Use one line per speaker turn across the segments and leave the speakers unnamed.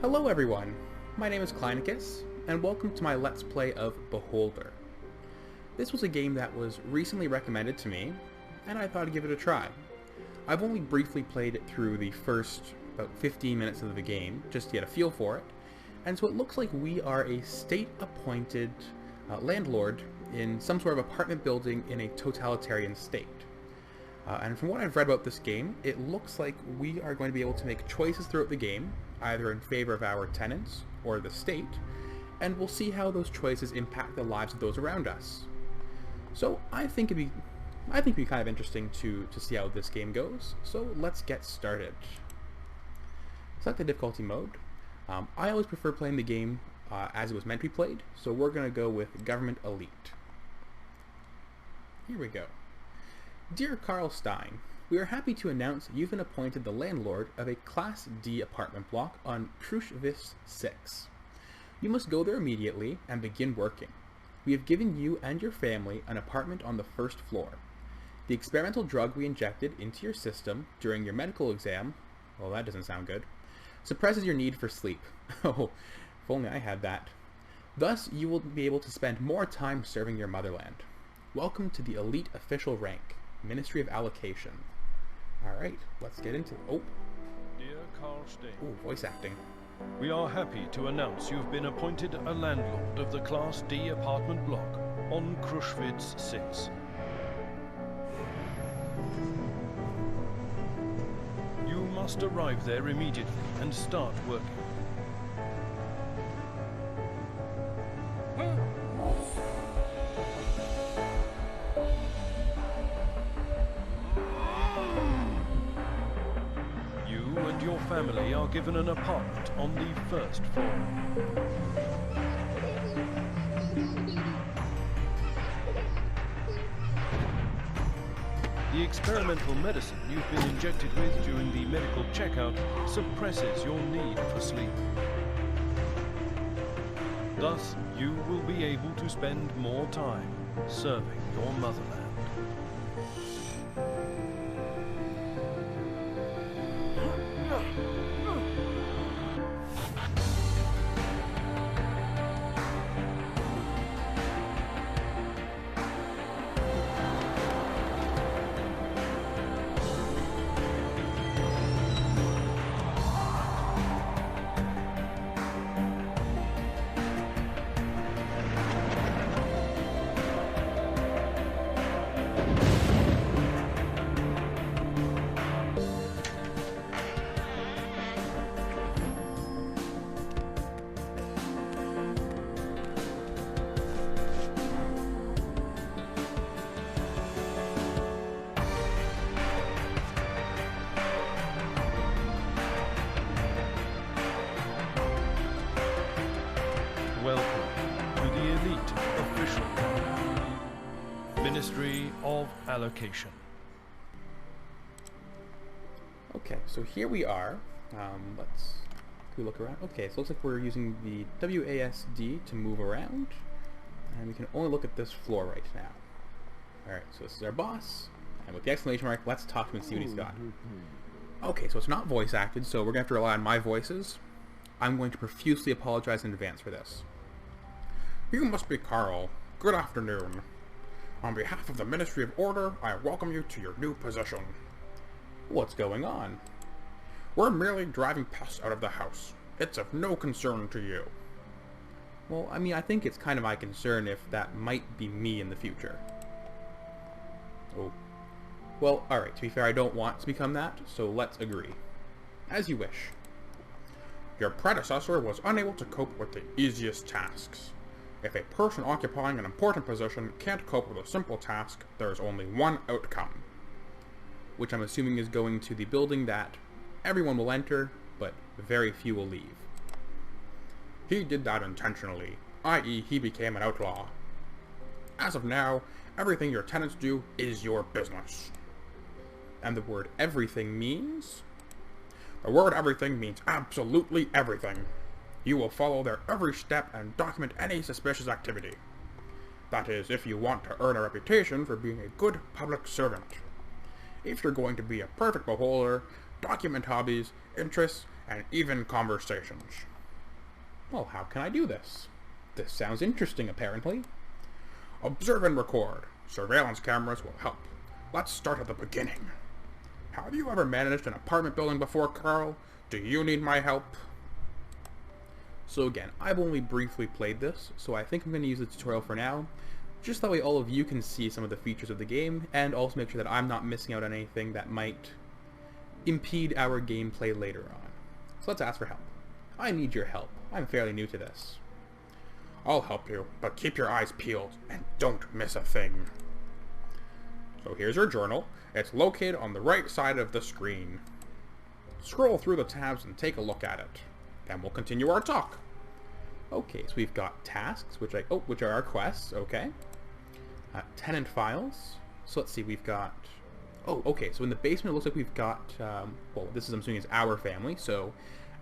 Hello everyone, my name is Kleinicus, and welcome to my Let's Play of Beholder. This was a game that was recently recommended to me, and I thought I'd give it a try. I've only briefly played it through the first about 15 minutes of the game, just to get a feel for it, and so it looks like we are a state-appointed landlord in some sort of apartment building in a totalitarian state. And from what I've read about this game, it looks like we are going to be able to make choices throughout the game, either in favor of our tenants or the state, and we'll see how those choices impact the lives of those around us. So I think it'd be kind of interesting to see how this game goes. So let's get started. Select the difficulty mode. I always prefer playing the game as it was meant to be played, so we're going to go with Government Elite. Here we go. Dear Karl Stein, we are happy to announce you've been appointed the landlord of a Class D apartment block on Krushvice 6. You must go there immediately and begin working. We have given you and your family an apartment on the first floor. The experimental drug we injected into your system during your medical exam, well, that doesn't sound good, suppresses your need for sleep. Oh, if only I had that. Thus, you will be able to spend more time serving your motherland. Welcome to the elite official rank, Ministry of Allocation. Alright, let's get into it. Oh.
Dear Karl Stein,
Ooh, voice acting.
we are happy to announce you've been appointed a landlord of the Class D apartment block on Krushvice 6. You must arrive there immediately and start working. Your family are given an apartment on the first floor. The experimental medicine you've been injected with during the medical checkout suppresses your need for sleep. Thus, you will be able to spend more time serving your motherland. Welcome to the elite official Ministry of Allocation.
Okay, so here we are. Can we look around? Okay, so it looks like we're using the WASD to move around, and we can only look at this floor right now. Alright, so this is our boss, and with the exclamation mark, let's talk to him and see what he's got. Okay, so it's not voice acted, so we're going to have to rely on my voices. I'm going to profusely apologize in advance for this. You must be Karl. Good afternoon. On behalf of the Ministry of Order, I welcome you to your new position. What's going on? We're merely driving pests out of the house. It's of no concern to you. Well, I mean, I think it's kind of my concern if that might be me in the future. Oh. Well, alright, to be fair, I don't want to become that, so let's agree. As you wish. Your predecessor was unable to cope with the easiest tasks. If a person occupying an important position can't cope with a simple task, there is only one outcome. Which I'm assuming is going to the building that everyone will enter, but very few will leave. He did that intentionally, i.e. he became an outlaw. As of now, everything your tenants do is your business. And the word everything means? The word everything means absolutely everything. You will follow their every step and document any suspicious activity. That is, if you want to earn a reputation for being a good public servant. If you're going to be a perfect beholder, document hobbies, interests, and even conversations. Well, how can I do this? This sounds interesting, apparently. Observe and record. Surveillance cameras will help. Let's start at the beginning. Have you ever managed an apartment building before, Karl? Do you need my help? So again, I've only briefly played this, so I think I'm going to use the tutorial for now, just that way all of you can see some of the features of the game, and also make sure that I'm not missing out on anything that might impede our gameplay later on. So let's ask for help. I need your help. I'm fairly new to this. I'll help you, but keep your eyes peeled, and don't miss a thing. So here's your journal. It's located on the right side of the screen. Scroll through the tabs and take a look at it. Then we'll continue our talk. Okay, so we've got tasks, which are our quests, okay. Tenant files. So let's see, we've got... Oh, okay, so in the basement it looks like we've got, well, this is, I'm assuming, is our family. So,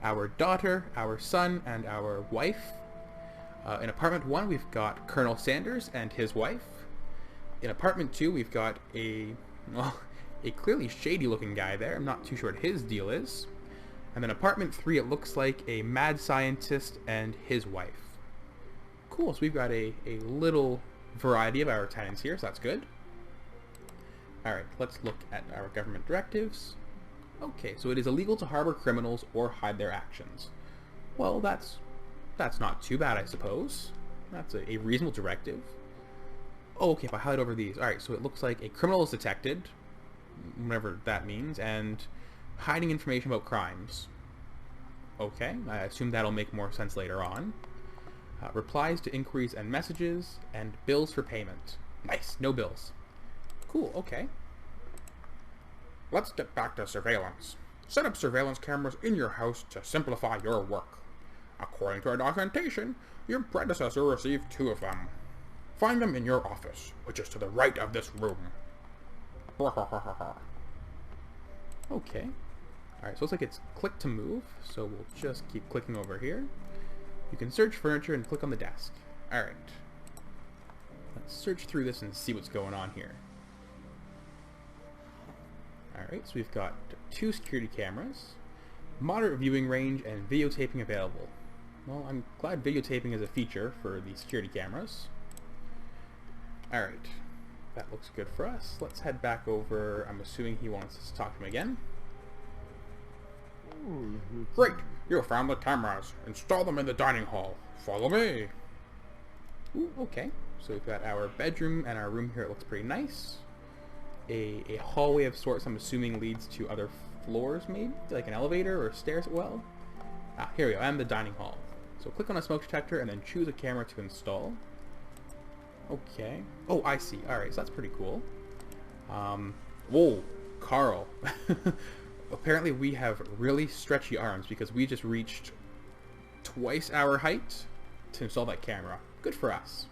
our daughter, our son, and our wife. In apartment 1, we've got Colonel Sanders and his wife. In apartment 2, we've got a clearly shady-looking guy there. I'm not too sure what his deal is. And then apartment 3, it looks like a mad scientist and his wife. Cool, so we've got a little variety of our tenants here, so that's good. Alright, let's look at our government directives. Okay, so it is illegal to harbor criminals or hide their actions. Well, that's not too bad, I suppose. That's a reasonable directive. Oh, okay, if I hide over these. Alright, so it looks like a criminal is detected, whatever that means, and hiding information about crimes. Okay, I assume that'll make more sense later on. Replies to inquiries and messages, and bills for payment. Nice, no bills. Cool, okay. Let's get back to surveillance. Set up surveillance cameras in your house to simplify your work. According to our documentation, your predecessor received 2 of them. Find them in your office, which is to the right of this room. Okay. Alright, so it looks like it's click to move, so we'll just keep clicking over here. You can search furniture and click on the desk. Alright. Let's search through this and see what's going on here. Alright, so we've got 2 security cameras, moderate viewing range, and videotaping available. Well, I'm glad videotaping is a feature for the security cameras. Alright, that looks good for us. Let's head back over. I'm assuming he wants us to talk to him again. Great! You found the cameras. Install them in the dining hall. Follow me. Ooh, okay. So we've got our bedroom and our room here. It looks pretty nice. A hallway of sorts, I'm assuming, leads to other floors, maybe? Like an elevator or stairs? Well, here we go. And the dining hall. So click on a smoke detector and then choose a camera to install. Okay. Oh, I see. Alright, so that's pretty cool. Whoa, Karl. Apparently we have really stretchy arms because we just reached twice our height to install that camera. Good for us.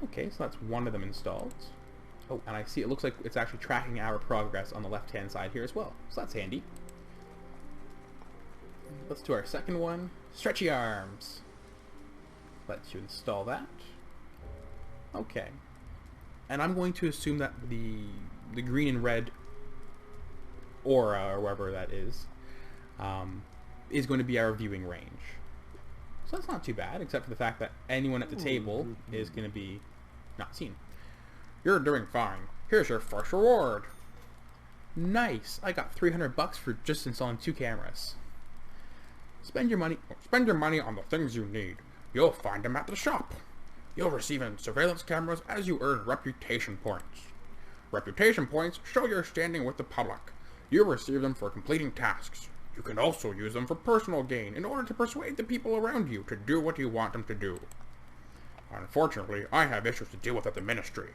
Okay, so that's one of them installed. Oh, and I see it looks like it's actually tracking our progress on the left-hand side here as well. So that's handy. Let's do our second one. Stretchy arms. Let's you install that. Okay. And I'm going to assume that the green and red aura, or whatever that is going to be our viewing range. So that's not too bad, except for the fact that anyone at the table is going to be not seen. You're doing fine. Here's your first reward. Nice. I got $300 for just installing 2 cameras. Spend your money on the things you need. You'll find them at the shop. You'll receive surveillance cameras as you earn reputation points. Reputation points show your standing with the public. You'll receive them for completing tasks. You can also use them for personal gain in order to persuade the people around you to do what you want them to do. Unfortunately, I have issues to deal with at the ministry.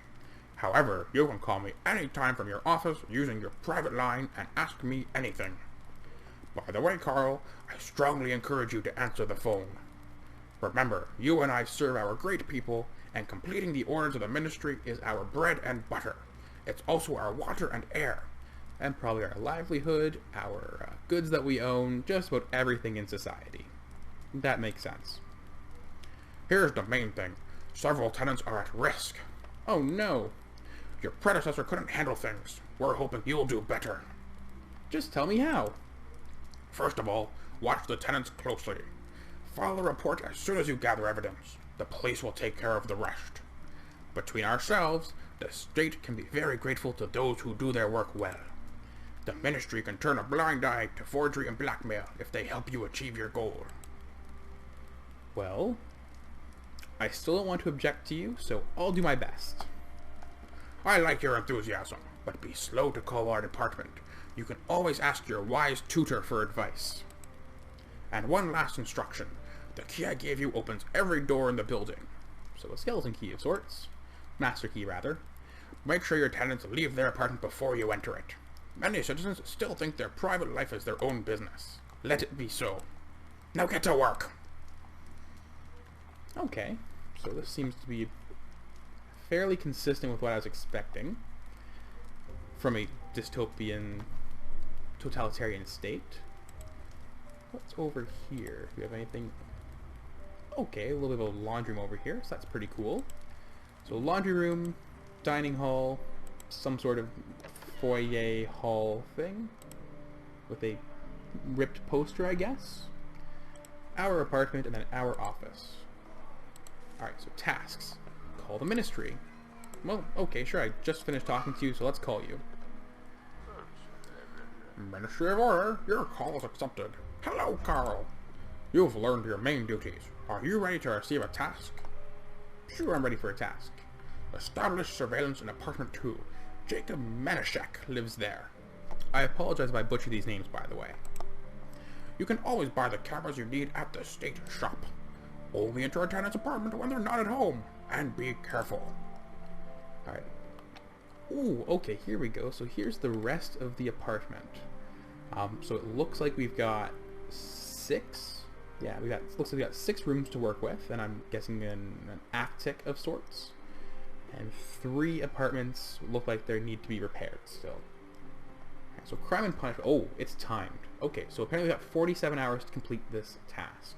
However, you can call me anytime from your office using your private line and ask me anything. By the way, Karl, I strongly encourage you to answer the phone. Remember, you and I serve our great people, and completing the orders of the ministry is our bread and butter. It's also our water and air, and probably our livelihood, our goods that we own, just about everything in society. That makes sense. Here's the main thing. Several tenants are at risk. Oh no. Your predecessor couldn't handle things. We're hoping you'll do better. Just tell me how.
First of all, watch the tenants closely. File a report as soon as you gather evidence. The police will take care of the rest. Between ourselves, the state can be very grateful to those who do their work well. The ministry can turn a blind eye to forgery and blackmail if they help you achieve your goal.
Well, I still don't want to object to you, so I'll do my best.
I like your enthusiasm, but be slow to call our department. You can always ask your wise tutor for advice. And one last instruction. The key I gave you opens every door in the building.
So a skeleton key of sorts. Master key, rather.
Make sure your tenants leave their apartment before you enter it. Many citizens still think their private life is their own business. Let it be so. Now get to work!
Okay, so this seems to be fairly consistent with what I was expecting from a dystopian, totalitarian state. What's over here? Do we have anything? Okay, a little bit of a laundry room over here, so that's pretty cool. So laundry room, dining hall, some sort of foyer hall thing with a ripped poster, I guess. Our apartment and then our office. Alright, so tasks. Call the ministry. Well, okay, sure, I just finished talking to you, so let's call you.
Ministry of Order, your call is accepted. Hello, Karl. You've learned your main duties. Are you ready to receive a task?
Sure, I'm ready for a task.
Establish surveillance in apartment 2. Jacob Manischek lives there.
I apologize if I butcher these names, by the way.
You can always buy the cameras you need at the state shop. Only enter a tenant's apartment when they're not at home. And be careful.
Alright. Ooh, okay, here we go. So here's the rest of the apartment. So it looks like we've got 6. Yeah, looks like we got 6 rooms to work with, and I'm guessing an attic of sorts. And 3 apartments look like they need to be repaired still. Okay, so crime and punishment. Oh, it's timed. Okay, so apparently we've got 47 hours to complete this task.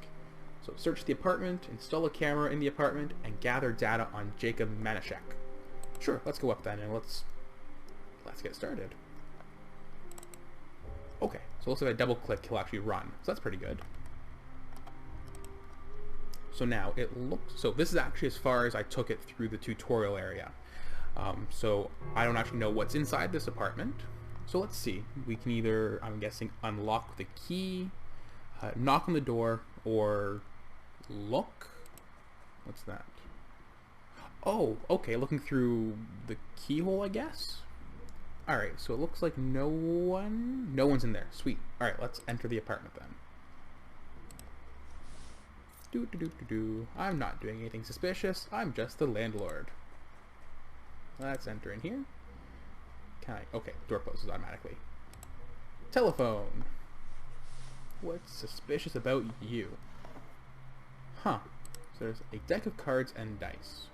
So search the apartment, install a camera in the apartment, and gather data on Jacob Manischek. Sure, let's go up then and let's get started. Okay, so it looks like if I double click, he'll actually run. So that's pretty good. So now it looks, so this is actually as far as I took it through the tutorial area. So I don't actually know what's inside this apartment. So let's see. We can either, I'm guessing, unlock the key, knock on the door, or look. What's that? Oh, okay, looking through the keyhole, I guess. Alright, so it looks like no one's in there. Sweet. Alright, let's enter the apartment then. I'm not doing anything suspicious. I'm just the landlord. Let's enter in here. Can I? Okay, door closes automatically. Telephone. What's suspicious about you? Huh. So there's a deck of cards and dice.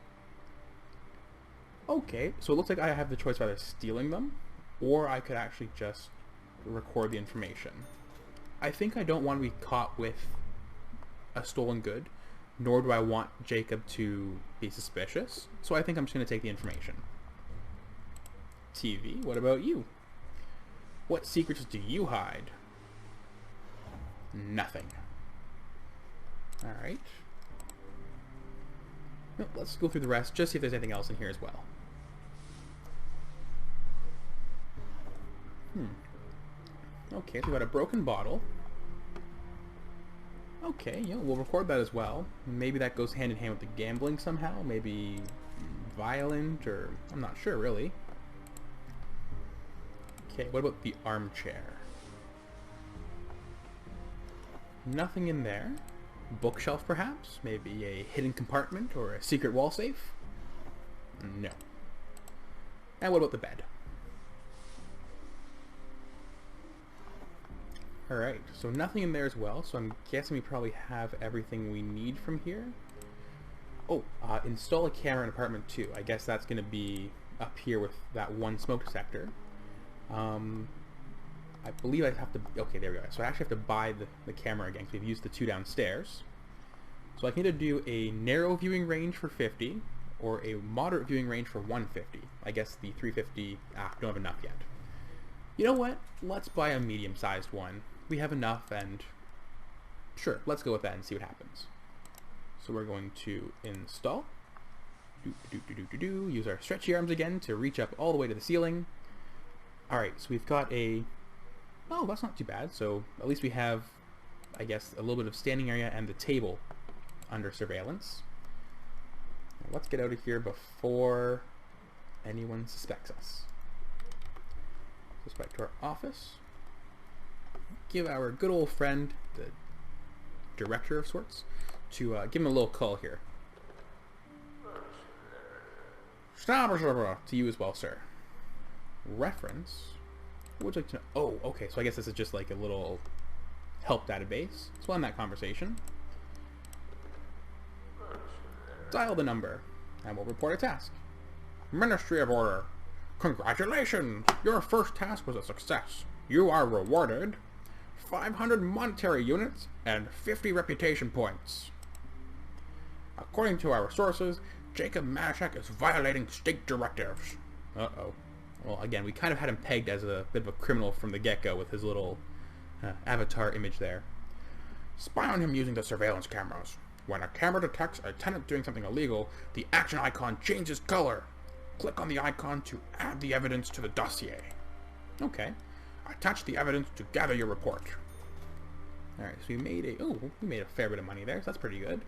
Okay, so it looks like I have the choice of either stealing them, or I could actually just record the information. I think I don't want to be caught with a stolen good, nor do I want Jacob to be suspicious, so I think I'm just going to take the information. TV, what about you? What secrets do you hide? Nothing. Alright. No, let's go through the rest, just see if there's anything else in here as well. Okay, so we got a broken bottle. Okay, yeah, we'll record that as well. Maybe that goes hand in hand with the gambling somehow. Maybe violent, or I'm not sure really. Okay, what about the armchair? Nothing in there. Bookshelf perhaps? Maybe a hidden compartment or a secret wall safe? No. And what about the bed? Alright, so nothing in there as well, so I'm guessing we probably have everything we need from here. Oh, install a camera in apartment 2. I guess that's going to be up here with that one smoke detector. I believe I have to... Okay, there we go. So I actually have to buy the camera again, because we've used the 2 downstairs. So I can either do a narrow viewing range for 50, or a moderate viewing range for 150. I guess the 350... don't have enough yet. You know what? Let's buy a medium-sized one. we have enough, and sure, let's go with that and see what happens. So we're going to install. Use our stretchy arms again to reach up all the way to the ceiling. Alright, so we've got a... Oh, that's not too bad. So at least we have, I guess, a little bit of standing area and the table under surveillance. Now let's get out of here before anyone suspects us. Let's go back to our office. Give our good old friend, the director of sorts, to give him a little call here. To you as well, sir. Reference. What would you like to know? Oh, okay. So I guess this is just like a little help database. So on that conversation, dial the number, and we'll report a task. Ministry of Order. Congratulations! Your first task was a success. You are rewarded 500 monetary units and 50 reputation points. According to our sources, Jacob Mashak is violating state directives. Uh-oh. Well, again, we kind of had him pegged as a bit of a criminal from the get-go with his little avatar image there. Spy on him using the surveillance cameras. When a camera detects a tenant doing something illegal, the action icon changes color. Click on the icon to add the evidence to the dossier. Okay. Attach the evidence to gather your report. Alright, so we made a fair bit of money there, so that's pretty good.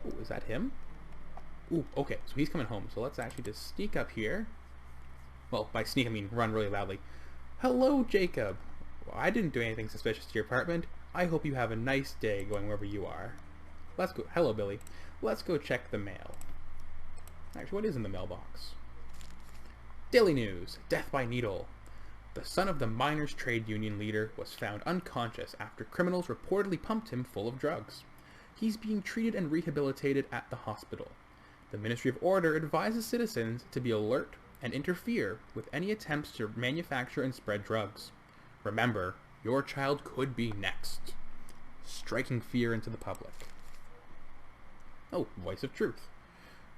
Oh, is that him? Ooh, okay, so he's coming home. So let's actually just sneak up here. Well, by sneak, I mean run really loudly. Hello, Jacob. Well, I didn't do anything suspicious to your apartment. I hope you have a nice day going wherever you are. Let's go. Hello, Billy. Let's go check the mail. Actually, what is in the mailbox? Daily News. Death by needle. The son of the miners' trade union leader was found unconscious after criminals reportedly pumped him full of drugs. He's being treated and rehabilitated at the hospital. The Ministry of Order advises citizens to be alert and interfere with any attempts to manufacture and spread drugs. Remember, your child could be next. Striking fear into the public. Oh, voice of truth.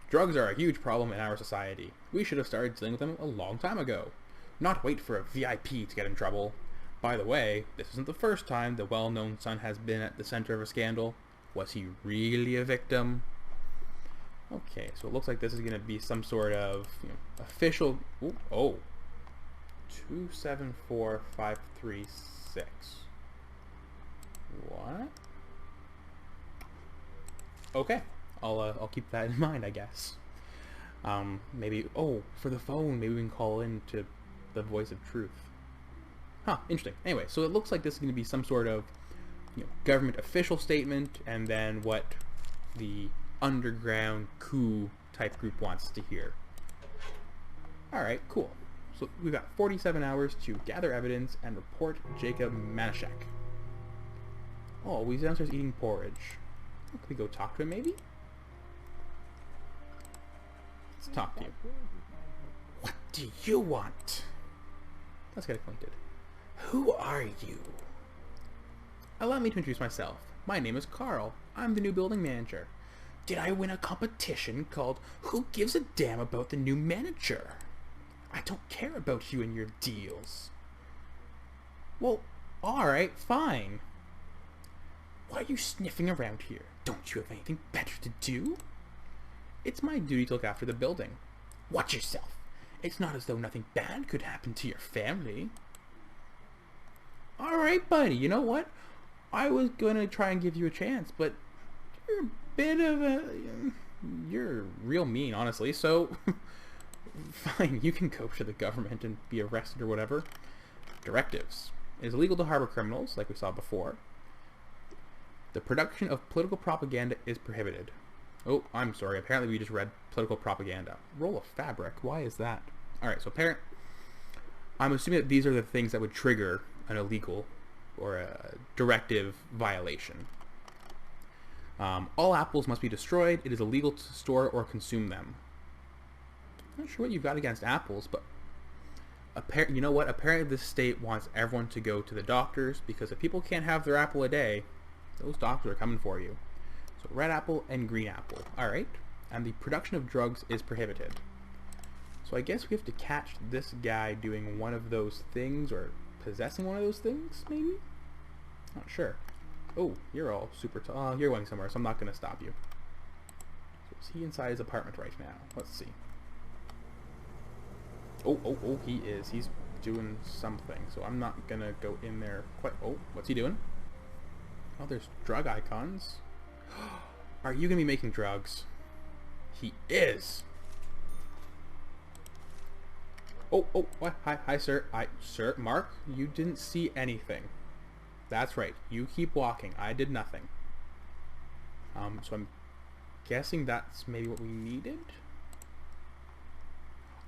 Drugs are a huge problem in our society. We should have started dealing with them a long time ago. Not wait for a VIP to get in trouble. By the way, this isn't the first time the well-known son has been at the center of a scandal. Was he really a victim? Okay, so it looks like this is going to be some sort of official... Ooh, oh. 274536. What? Okay, I'll keep that in mind, I guess. Maybe... Oh, for the phone, maybe we can call in to the voice of truth. Huh, interesting. Anyway, so it looks like this is going to be some sort of government official statement, and then what the underground coup type group wants to hear. Alright, cool. So we've got 47 hours to gather evidence and report Jacob Manashek. Oh, he's downstairs eating porridge. Can we go talk to him, maybe? Let's talk to you. What do you want? Let's get acquainted. Who are you? Allow me to introduce myself. My name is Karl. I'm the new building manager. Did I win a competition called Who Gives a Damn About the New Manager? I don't care about you and your deals. Well, alright, fine. Why are you sniffing around here? Don't you have anything better to do? It's my duty to look after the building. Watch yourself. It's not as though nothing bad could happen to your family. Alright, buddy, you know what? I was gonna try and give you a chance, but you're a bit of a... You're real mean, honestly, so... Fine, you can go to the government and be arrested or whatever. Directives. It is illegal to harbor criminals, like we saw before. The production of political propaganda is prohibited. Oh, I'm sorry, apparently we just read political propaganda. Roll of fabric, why is that? Alright, so I'm assuming that these are the things that would trigger an illegal or a directive violation. All apples must be destroyed. It is illegal to store or consume them. I'm not sure what you've got against apples, but you know what? Apparently this state wants everyone to go to the doctors, because if people can't have their apple a day, those doctors are coming for you. So red apple and green apple. Alright. And the production of drugs is prohibited. So I guess we have to catch this guy doing one of those things, or possessing one of those things, maybe? Not sure. Oh, you're all super tall. You're going somewhere, so I'm not going to stop you. So is he inside his apartment right now? Let's see. Oh, he is. He's doing something, so I'm not going to go in there quite... Oh, what's he doing? Oh, there's drug icons. Are you going to be making drugs? He is! Oh, what? Hi, sir. Sir, Mark, you didn't see anything. That's right. You keep walking. I did nothing. So I'm guessing that's maybe what we needed?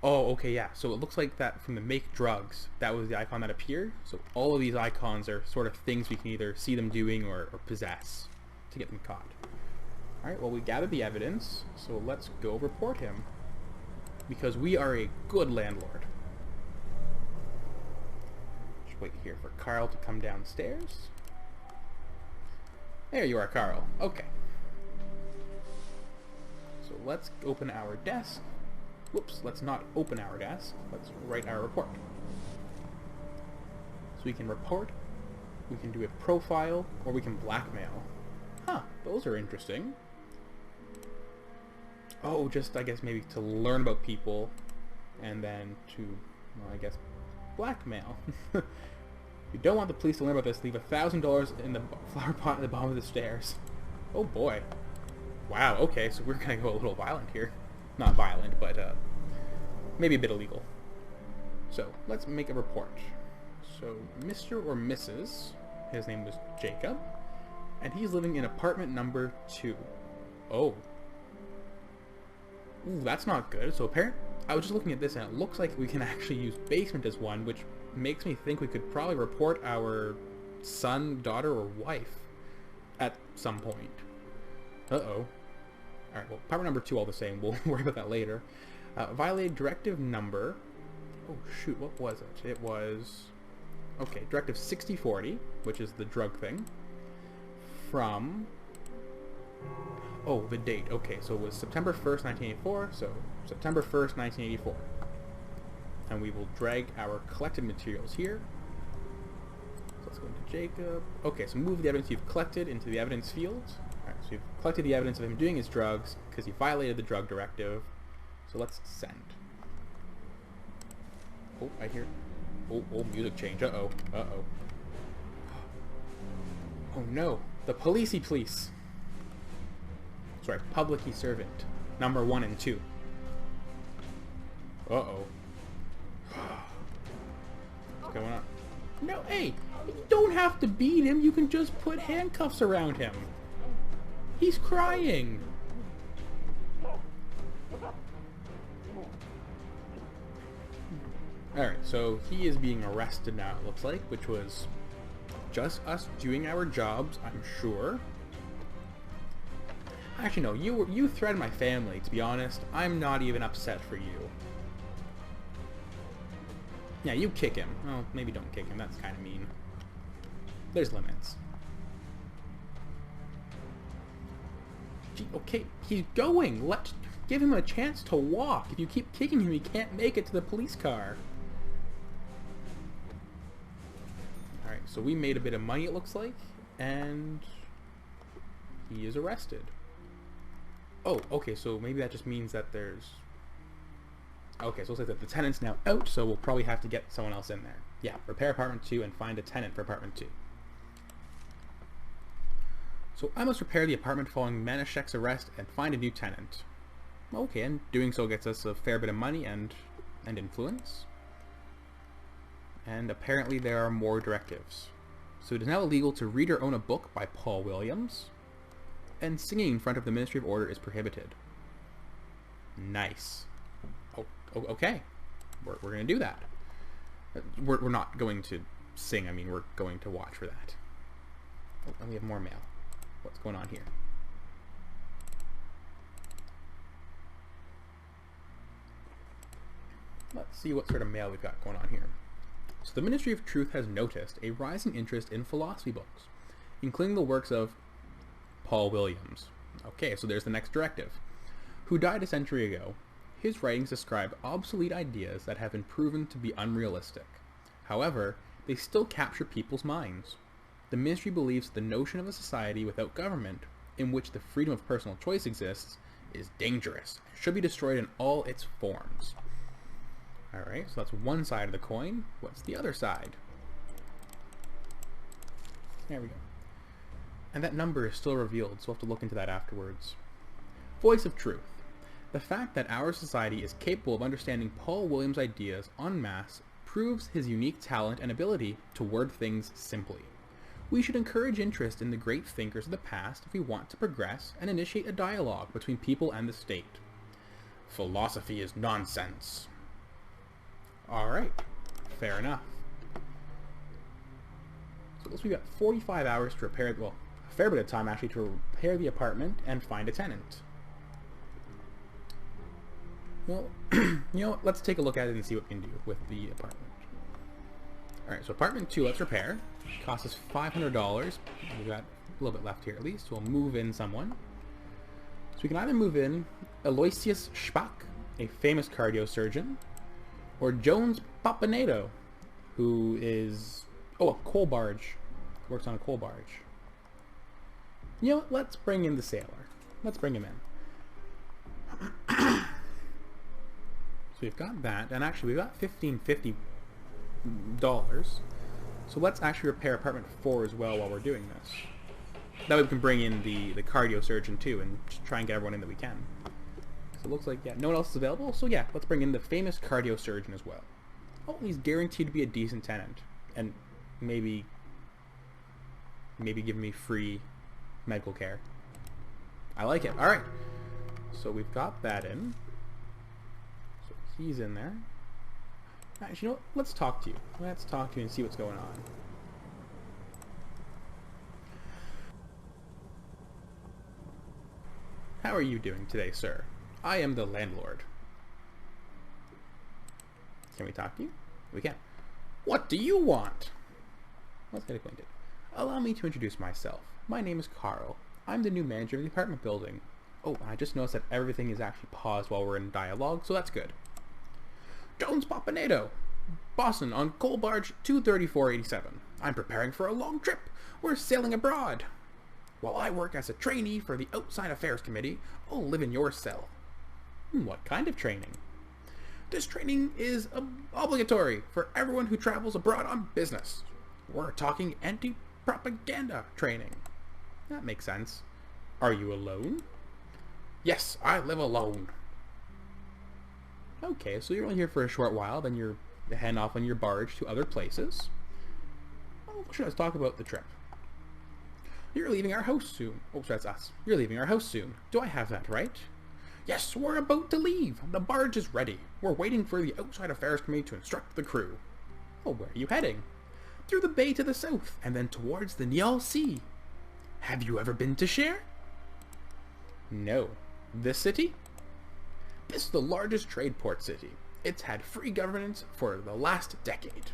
Oh, okay, yeah. So it looks like that from the make drugs, that was the icon that appeared. So all of these icons are sort of things we can either see them doing or possess to get them caught. Alright, well, we gathered the evidence, so let's go report him. Because we are a good landlord. Just wait here for Karl to come downstairs. There you are, Karl. Okay. So let's open our desk. Whoops, let's not open our desk. Let's write our report. So we can report, we can do a profile, or we can blackmail. Huh, those are interesting. Oh, just, I guess, maybe to learn about people, and then to, well, I guess, blackmail. If you don't want the police to learn about this, leave $1,000 in the flower pot at the bottom of the stairs. Oh boy. Wow, okay, so we're gonna go a little violent here. Not violent, but maybe a bit illegal. So, let's make a report. So, Mr. or Mrs., his name was Jacob, and he's living in apartment number 2. Oh. Ooh, that's not good. So I was just looking at this and it looks like we can actually use basement as one, which makes me think we could probably report our son, daughter, or wife at some point. Uh-oh. Alright, well, apartment number 2 all the same. We'll worry about that later. Violated directive number... Oh, shoot, what was it? It was... Okay, directive 6040, which is the drug thing, from... Oh, the date. Okay, so it was September 1st, 1984, so September 1st, 1984. And we will drag our collected materials here. So let's go into Jacob. Okay, so move the evidence you've collected into the evidence field. Alright, so you've collected the evidence of him doing his drugs because he violated the drug directive. So let's send. Oh, I hear... Oh, music change. Uh-oh. Uh-oh. Oh no, the policey police. Sorry, publicy servant. Number 1 and 2. Uh-oh. What's going on? No, hey! You don't have to beat him, you can just put handcuffs around him. He's crying. Alright, so he is being arrested now, it looks like, which was just us doing our jobs, I'm sure. Actually, no, you threatened my family, to be honest. I'm not even upset for you. Yeah, you kick him. Well, maybe don't kick him, that's kind of mean. There's limits. Gee, okay, he's going! Give him a chance to walk. If you keep kicking him, he can't make it to the police car. Alright, so we made a bit of money, it looks like, and he is arrested. Oh, okay, so maybe that just means that there's... Okay, so it looks like that the tenant's now out, so we'll probably have to get someone else in there. Yeah, repair apartment 2 and find a tenant for apartment 2. So I must repair the apartment following Manishek's arrest and find a new tenant. Okay, and doing so gets us a fair bit of money and influence. And apparently there are more directives. So it is now illegal to read or own a book by Paul Williams, and singing in front of the Ministry of Order is prohibited. Nice. Oh, okay. We're going to do that. We're not going to sing, I mean, we're going to watch for that. Oh, and we have more mail. What's going on here? Let's see what sort of mail we've got going on here. So the Ministry of Truth has noticed a rising interest in philosophy books, including the works of Paul Williams. Okay, so there's the next directive. Who died a century ago. His writings describe obsolete ideas that have been proven to be unrealistic. However, they still capture people's minds. The Ministry believes the notion of a society without government, in which the freedom of personal choice exists, is dangerous and should be destroyed in all its forms. Alright, so that's one side of the coin. What's the other side? There we go. And that number is still revealed, so we'll have to look into that afterwards. Voice of truth. The fact that our society is capable of understanding Paul Williams' ideas en masse proves his unique talent and ability to word things simply. We should encourage interest in the great thinkers of the past if we want to progress and initiate a dialogue between people and the state.
Philosophy is nonsense.
Alright, fair enough. So we've got 45 hours to repair, well, a fair bit of time actually to repair the apartment and find a tenant. Well, you know what, let's take a look at it and see what we can do with the apartment. Alright, so apartment 2, let's repair. Costs us $500. We've got a little bit left here at least. We'll move in someone. So we can either move in Aloysius Spack, a famous cardio surgeon, or Jones Papaneto, who is, a coal barge. Works on a coal barge. You know what, let's bring in the sailor. Let's bring him in. So we've got that, and actually we've got $1,550. So let's actually repair apartment 4 as well while we're doing this. That way we can bring in the cardio surgeon too and just try and get everyone in that we can. So it looks like, yeah, no one else is available, so yeah, let's bring in the famous cardio surgeon as well. Oh, he's guaranteed to be a decent tenant. And maybe give me free medical care. I like it. Alright. So we've got that in. So he's in there. Actually, you know what? Let's talk to you. Let's talk to you and see what's going on. How are you doing today, sir? I am the landlord. Can we talk to you? We can. What do you want? Let's get acquainted. Allow me to introduce myself. My name is Karl. I'm the new manager of the apartment building. Oh, I just noticed that everything is actually paused while we're in dialogue, so that's good. Jones Papaneto, Boston on coal barge 23487. I'm preparing for a long trip. We're sailing abroad. While I work as a trainee for the Outside Affairs Committee, I'll live in your cell. What kind of training? This training is obligatory for everyone who travels abroad on business. We're talking anti-propaganda training. That makes sense. Are you alone? Yes, I live alone. Okay, so you're only here for a short while, then you're heading off on your barge to other places. Oh, sure, let's talk about the trip. You're leaving our house soon. Oh, so that's us. You're leaving our house soon. Do I have that right? Yes, we're about to leave. The barge is ready. We're waiting for the Outside Affairs Committee to instruct the crew. Oh, where are you heading? Through the bay to the south, and then towards the Nial Sea. Have you ever been to Cher? No. This city? This is the largest trade port city. It's had free governance for the last decade.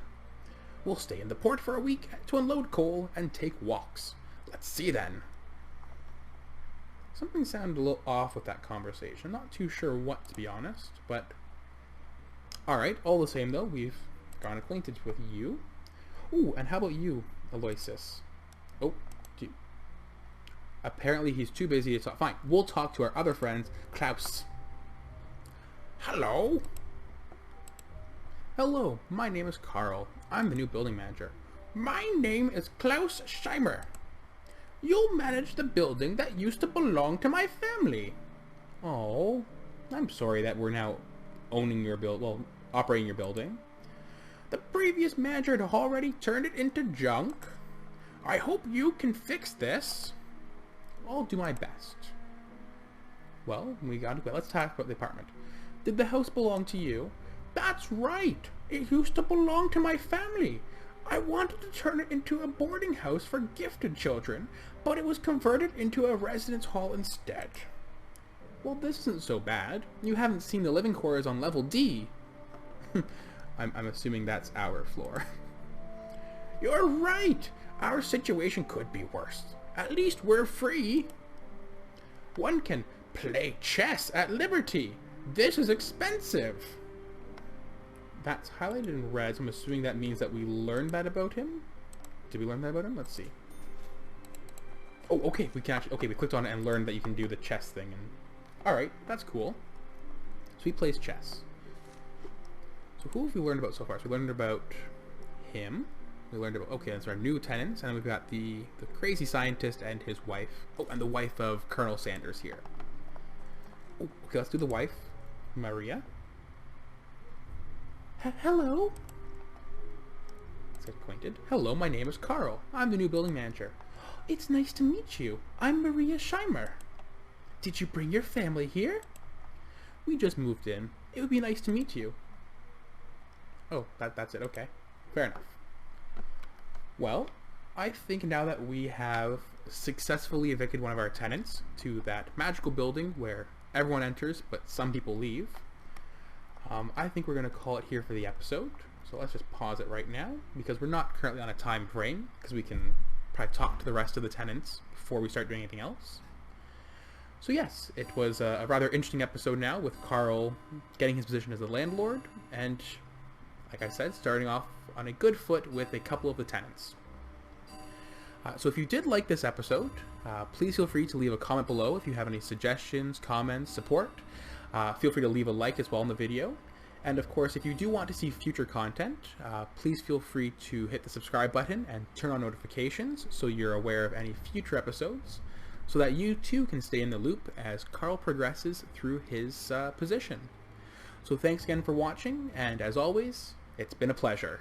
We'll stay in the port for a week to unload coal and take walks. Let's see then. Something sounded a little off with that conversation. Not too sure what, to be honest, but... Alright, all the same though, we've gotten acquainted with you. Ooh, and how about you, Aloysius? Oh, apparently he's too busy to talk. Fine, we'll talk to our other friends, Klaus.
Hello?
Hello, my name is Karl. I'm the new building manager.
My name is Klaus Scheimer.
You'll manage the building that used to belong to my family. Oh, I'm sorry that we're now owning your operating your building.
The previous manager had already turned it into junk. I hope you can fix this.
I'll do my best. Well, let's talk about the apartment. Did the house belong to you?
That's right. It used to belong to my family. I wanted to turn it into a boarding house for gifted children, but it was converted into a residence hall instead.
Well, this isn't so bad. You haven't seen the living quarters on level D. I'm assuming that's our floor.
You're right. Our situation could be worse. At least we're free. One can play chess at liberty. This is expensive.
That's highlighted in red, so I'm assuming that means that we learned that about him. Did we learn that about him? Let's see. Oh, okay, we can actually, okay, we clicked on it and learned that you can do the chess thing, and alright, that's cool. So he plays chess. So who have we learned about so far? So we learned about him. We learned about, okay, that's our new tenants, and then we've got the crazy scientist and his wife. Oh, and the wife of Colonel Sanders here. Oh, okay, let's do the wife, Maria. Hello. Let's get acquainted. Hello, my name is Karl. I'm the new building manager. It's nice to meet you. I'm Maria Scheimer. Did you bring your family here? We just moved in. It would be nice to meet you. Oh, that's it. Okay. Fair enough. Well, I think now that we have successfully evicted one of our tenants to that magical building where everyone enters but some people leave, I think we're going to call it here for the episode. So let's just pause it right now because we're not currently on a time frame because we can probably talk to the rest of the tenants before we start doing anything else. So yes, it was a rather interesting episode now with Karl getting his position as a landlord and, like I said, starting off on a good foot with a couple of the tenants. So if you did like this episode, please feel free to leave a comment below if you have any suggestions, comments, support. Feel free to leave a like as well in the video. And of course, if you do want to see future content, please feel free to hit the subscribe button and turn on notifications so you're aware of any future episodes, so that you too can stay in the loop as Karl progresses through his position. So thanks again for watching, and as always, it's been a pleasure.